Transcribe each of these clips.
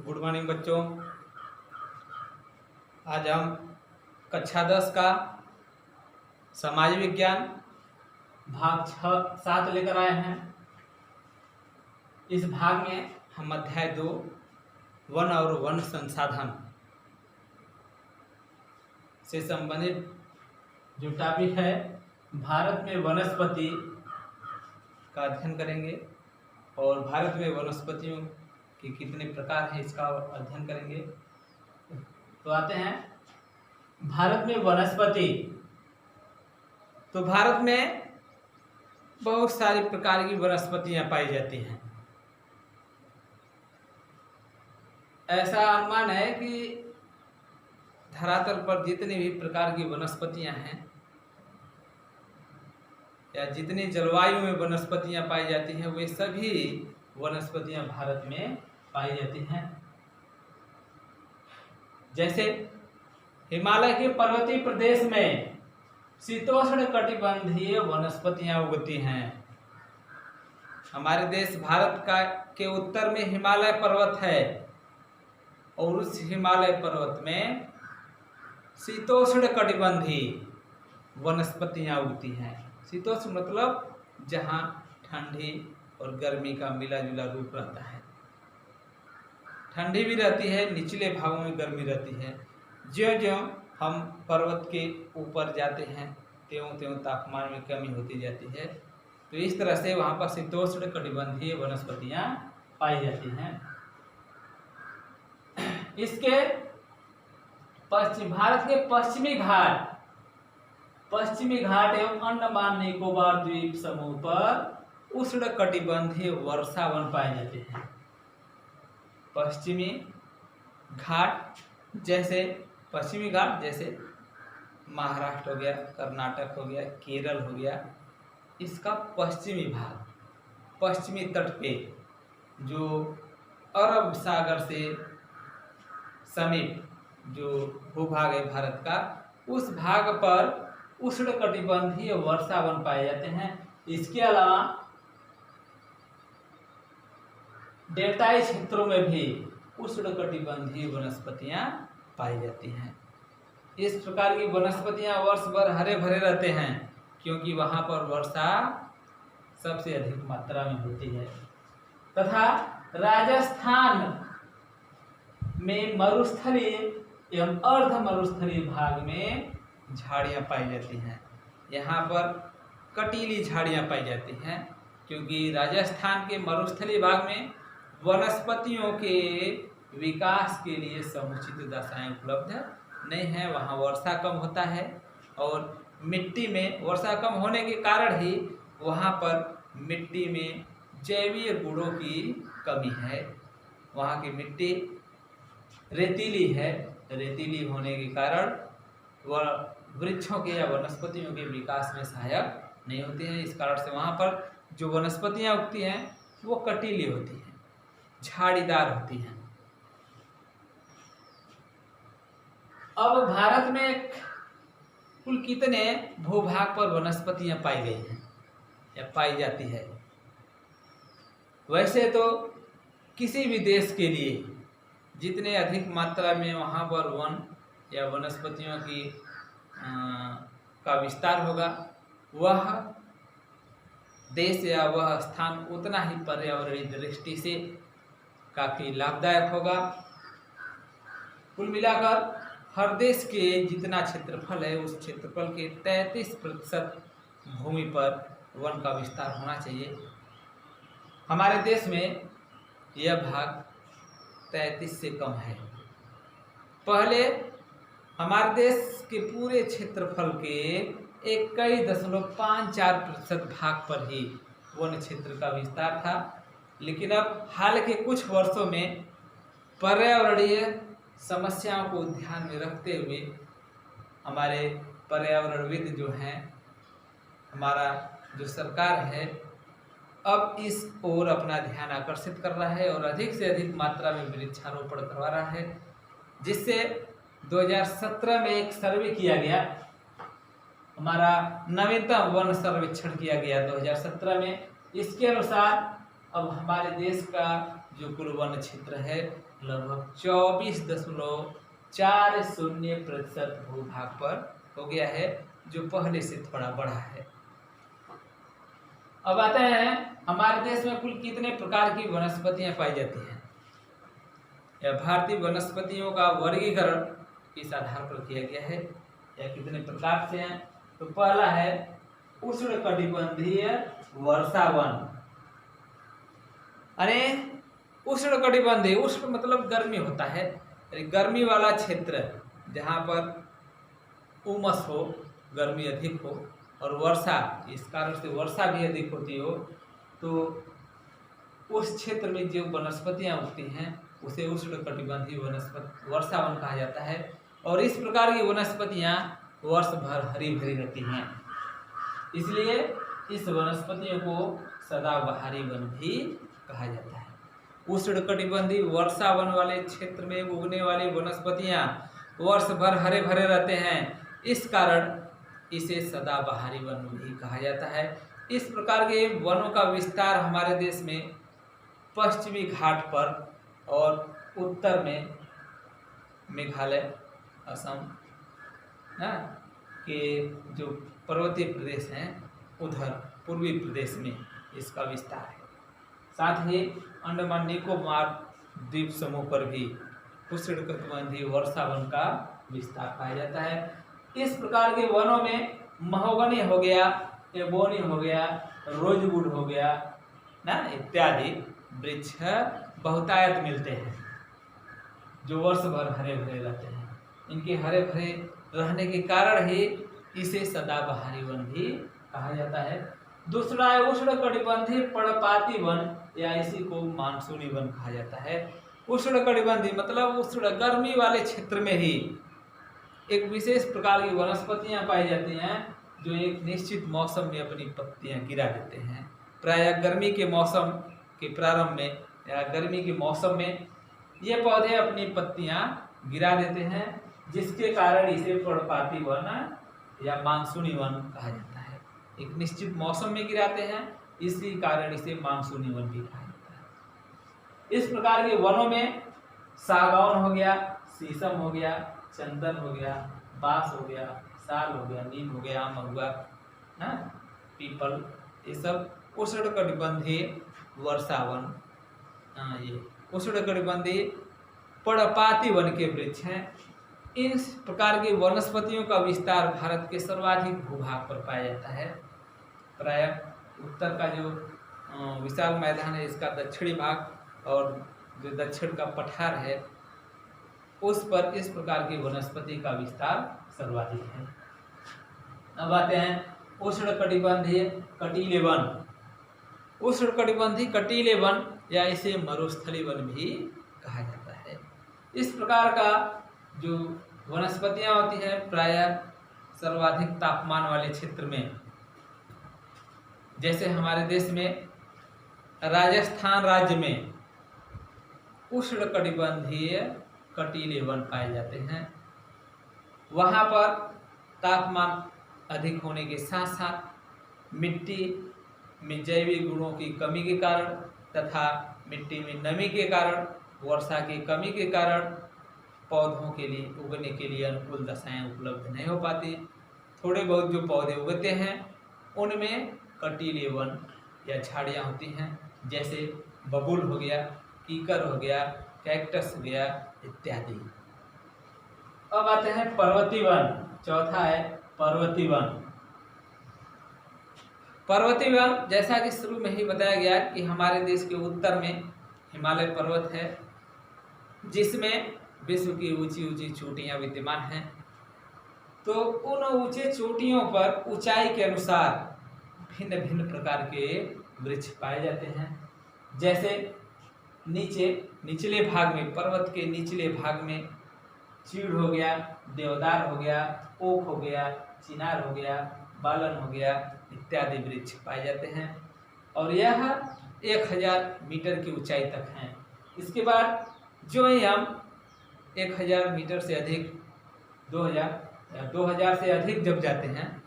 Good morning बच्चों। आज हम कक्षा 10 का समाज विज्ञान भाग 7 लेकर आए हैं। इस भाग में हम अध्याय 2 वन और वन संसाधन से संबंधित जो टॉपिक है भारत में वनस्पति का अध्ययन करेंगे और भारत में वनस्पतियों के कितने प्रकार हैं इसका अध्ययन करेंगे। तो आते हैं भारत में वनस्पति। तो भारत में बहुत सारी प्रकार की वनस्पतियां पाई जाती हैं। ऐसा अनुमान है कि धरातल पर जितनी भी प्रकार की वनस्पतियां हैं या जितनी जलवायु में वनस्पतियां पाई जाती हैं वे सभी वनस्पतियां भारत में पाई जाती हैं। जैसे हिमालय के पर्वतीय प्रदेश में शीतोष्ण कटिबंधीय वनस्पतियां उगती हैं। हमारे देश भारत का के उत्तर में हिमालय पर्वत है और उस हिमालय पर्वत में शीतोष्ण कटिबंधीय वनस्पतियां उगती हैं। शीतोष्ण मतलब जहाँ ठंडी और गर्मी का मिला जुला रूप रहता है। ठंडी भी रहती है, निचले भागों में गर्मी रहती है। ज्यों-ज्यों हम पर्वत के ऊपर जाते हैं त्यों-त्यों तापमान में कमी होती जाती है। तो इस तरह से वहाँ पर शीतोष्ण कटिबंधीय वनस्पतियाँ पाई जाती हैं। इसके भारत के पश्चिमी घाट एवं अंडमान निकोबार द्वीप समूह पर उष्ण कटिबंधीय वर्षावन पाए जाते हैं। पश्चिमी घाट जैसे महाराष्ट्र हो गया, कर्नाटक हो गया, केरल हो गया, इसका पश्चिमी भाग, पश्चिमी तट पे जो अरब सागर से समीप जो भूभाग है भारत का, उस भाग पर उष्ण कटिबंधीय वर्षावन पाए जाते हैं। इसके अलावा डेल्टाई क्षेत्रों में भी उष्ण कटिबंधीय वनस्पतियां पाई जाती हैं। इस प्रकार की वनस्पतियां वर्ष भर हरे भरे रहते हैं क्योंकि वहां पर वर्षा सबसे अधिक मात्रा में होती है। तथा राजस्थान में मरुस्थलीय एवं अर्ध मरुस्थलीय भाग में झाड़ियां पाई जाती हैं। यहाँ पर कटीली झाड़ियां पाई जाती हैं क्योंकि राजस्थान के मरुस्थलीय भाग में वनस्पतियों के विकास के लिए समुचित दशाएं उपलब्ध नहीं है। वहाँ वर्षा कम होता है और मिट्टी में वर्षा कम होने के कारण ही वहाँ पर मिट्टी में जैवीय गुणों की कमी है। वहाँ की मिट्टी रेतीली है, रेतीली होने के कारण वह वृक्षों के या वनस्पतियों के विकास में सहायक नहीं होती हैं। इस कारण से वहाँ पर जो वनस्पतियाँ उगती हैं वो कटीली होती हैं, झाड़ीदार होती हैं। अब भारत में कुल कितने भूभाग पर वनस्पतियां पाई गई हैं या पाई जाती है? वैसे तो किसी भी देश के लिए जितने अधिक मात्रा में वहाँ पर वन या वनस्पतियों की का विस्तार होगा, वह देश या वह स्थान उतना ही पर्यावरणीय दृष्टि से काफ़ी लाभदायक होगा। कुल मिलाकर हर देश के जितना क्षेत्रफल है उस क्षेत्रफल के 33% भूमि पर वन का विस्तार होना चाहिए। हमारे देश में यह भाग 33 से कम है। पहले हमारे देश के पूरे क्षेत्रफल के 21.54% भाग पर ही वन क्षेत्र का विस्तार था, लेकिन अब हाल के कुछ वर्षों में पर्यावरणीय समस्याओं को ध्यान में रखते हुए हमारे पर्यावरणविद जो हैं, हमारा जो सरकार है, अब इस ओर अपना ध्यान आकर्षित कर रहा है और अधिक से अधिक मात्रा में वृक्षारोपण करवा रहा है। जिससे 2017 में एक सर्वे किया गया, हमारा नवीनतम वन सर्वेक्षण किया गया 2017 में। इसके अनुसार अब हमारे देश का जो कुल वन क्षेत्र है लगभग 24.40% भूभाग पर हो गया है, जो पहले से थोड़ा बढ़ा है। अब आते हैं हमारे देश में कुल कितने प्रकार की वनस्पतियां पाई जाती हैं। यह भारतीय वनस्पतियों का वर्गीकरण किस आधार पर किया गया है या कितने प्रकार से हैं। तो पहला है उष्णकटिबंधीय वर्षावन। अरे उष्णकटिबंधीय, उष्ण मतलब गर्मी होता है, गर्मी वाला क्षेत्र जहाँ पर उमस हो, गर्मी अधिक हो और वर्षा, इस कारण से वर्षा भी अधिक होती हो, तो उस क्षेत्र में जो वनस्पतियां उगती हैं उसे उष्णकटिबंधीय वनस्पति वर्षावन कहा जाता है। और इस प्रकार की वनस्पतियां वर्ष भर हरी भरी रहती हैं, इसलिए इस वनस्पतियों को सदाबहारी वन भी कहा जाता है। उष्णकटिबंधीय वर्षावन वाले क्षेत्र में उगने वाली वनस्पतियां वर्ष भर हरे भरे रहते हैं, इस कारण इसे सदाबहारी वन भी कहा जाता है। इस प्रकार के वनों का विस्तार हमारे देश में पश्चिमी घाट पर और उत्तर में मेघालय, असम के जो पर्वतीय प्रदेश हैं उधर पूर्वी प्रदेश में इसका विस्तार है। साथ ही अंडमान निकोबार द्वीप समूह पर भी उष्णकटिबंधीय वर्षावन का विस्तार पाया जाता है। इस प्रकार के वनों में महोगनी हो गया, एबोनी हो गया, रोजवुड हो गया ना, इत्यादि वृक्ष बहुतायत मिलते हैं जो वर्ष भर हरे भरे रहते हैं। इनके हरे भरे रहने के कारण ही इसे सदाबहारी वन भी कहा जाता है। दूसरा है उष्णकटिबंधीय पर्णपाती वन, या इसी को मानसूनी वन कहा जाता है। उष्णकटिबंधीय मतलब उष्ण गर्मी वाले क्षेत्र में ही एक विशेष प्रकार की वनस्पतियां पाई जाती हैं जो एक निश्चित मौसम में अपनी पत्तियां गिरा देते हैं। प्रायः गर्मी के मौसम के प्रारंभ में या गर्मी के मौसम में ये पौधे अपनी पत्तियां गिरा देते हैं, जिसके कारण इसे पर्णपाती वन या मानसूनी वन कहा जाता है। एक निश्चित मौसम में गिराते हैं, इसी कारण इसे मानसूनी वन भी कहा जाता है। इस प्रकार के वनों में सागौन हो गया, शीशम हो गया, चंदन हो गया, बांस हो गया, साल हो गया, नीम हो गया, आम हुआ ना, पीपल, ये सब उष्णकटिबंधीय वर्षावन, ये उष्णकटिबंधीय पर्णपाती वन के वृक्ष हैं। इन प्रकार की वनस्पतियों का विस्तार भारत के सर्वाधिक भूभाग पर पाया जाता है। प्रायः उत्तर का जो विशाल मैदान है, इसका दक्षिणी भाग और जो दक्षिण का पठार है, उस पर इस प्रकार की वनस्पति का विस्तार सर्वाधिक है। अब आते हैं उष्णकटिबंधीय कटीले वन। उष्णकटिबंधीय कटीले वन या इसे मरुस्थली वन भी कहा जाता है। इस प्रकार का जो वनस्पतियां होती हैं प्रायः सर्वाधिक तापमान वाले क्षेत्र में, जैसे हमारे देश में राजस्थान राज्य में उष्णकटिबंधीय कटीले वन पाए जाते हैं। वहाँ पर तापमान अधिक होने के साथ साथ मिट्टी में जैविक गुणों की कमी के कारण तथा मिट्टी में नमी के कारण, वर्षा की कमी के कारण पौधों के लिए उगने के लिए अनुकूल दशाएं उपलब्ध नहीं हो पाती। थोड़े बहुत जो पौधे उगते हैं उनमें कटीले वन या झाड़ियाँ होती हैं, जैसे बबूल हो गया, कीकर हो गया, कैक्टस हो गया इत्यादि। अब आते हैं पर्वतीय वन। चौथा है पर्वतीय वन। पर्वतीय वन, जैसा कि शुरू में ही बताया गया कि हमारे देश के उत्तर में हिमालय पर्वत है, जिसमें विश्व की ऊंची ऊंची चोटियां विद्यमान हैं। तो उन ऊंचे चोटियों पर ऊंचाई के अनुसार भिन्न भिन्न प्रकार के वृक्ष पाए जाते हैं। जैसे निचले भाग में, पर्वत के निचले भाग में चीड़ हो गया, देवदार हो गया, ओक हो गया, चिनार हो गया, बालन हो गया इत्यादि वृक्ष पाए जाते हैं और यह 1000 मीटर की ऊंचाई तक हैं। इसके बाद जो ही हम 1000 मीटर से अधिक 2000 से अधिक जब जाते हैं,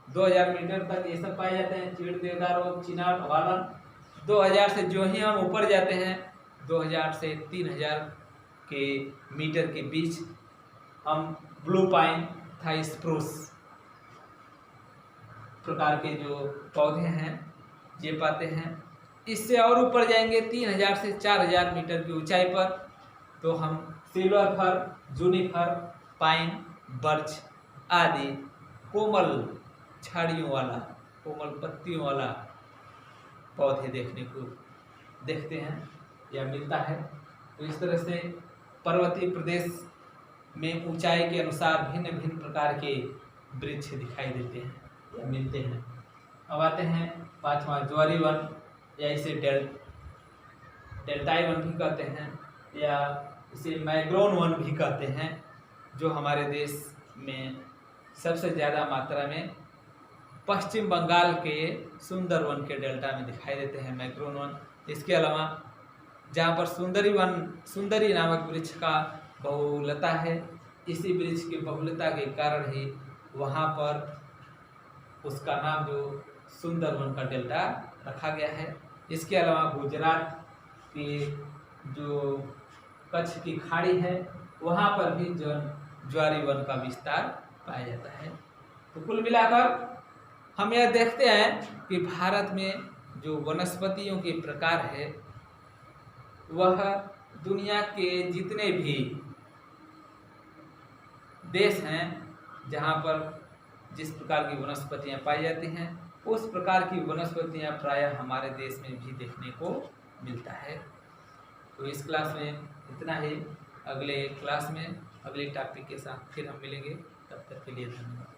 2000 मीटर तक ये सब पाए जाते हैं, चीड़, देवदार, ओक, चिनार, बालन। 2000 से जो ही हम ऊपर जाते हैं, 2000 से 3000 के मीटर के बीच हम ब्लू पाइन तथा स्प्रूस प्रकार के जो पौधे हैं ये पाते हैं। इससे और ऊपर जाएंगे 3000 से 4000 मीटर की ऊंचाई पर तो हम सिल्वर फर, जूनिफर, पाइन, बर्च आदि कोमल झाड़ियों वाला, कोमल पत्तियों वाला पौधे देखते हैं या मिलता है। तो इस तरह से पर्वतीय प्रदेश में ऊंचाई के अनुसार भिन्न भिन्न प्रकार के वृक्ष दिखाई देते हैं या मिलते हैं। अब आते हैं पांचवा ज्वारी वन या इसे डेल्टाई वन भी कहते हैं या इसे मैग्रोन वन भी कहते हैं, जो हमारे देश में सबसे ज़्यादा मात्रा में पश्चिम बंगाल के सुंदरवन के डेल्टा में दिखाई देते हैं मैग्रोन वन। इसके अलावा जहाँ पर सुंदरी नामक वृक्ष का बहुलता है, इसी वृक्ष की बहुलता के कारण ही वहाँ पर उसका नाम जो सुंदरवन का डेल्टा रखा गया है। इसके अलावा गुजरात के जो कच्छ की खाड़ी है वहाँ पर भी ज्वारी वन का विस्तार पाया जाता है। तो कुल मिलाकर हम यह देखते हैं कि भारत में जो वनस्पतियों के प्रकार है वह दुनिया के जितने भी देश हैं जहाँ पर जिस प्रकार की वनस्पतियाँ पाई जाती हैं उस प्रकार की वनस्पतियाँ प्रायः हमारे देश में भी देखने को मिलता है। तो इस क्लास में इतना ही। अगले क्लास में अगले टॉपिक के साथ फिर हम मिलेंगे। तब तक के लिए धन्यवाद।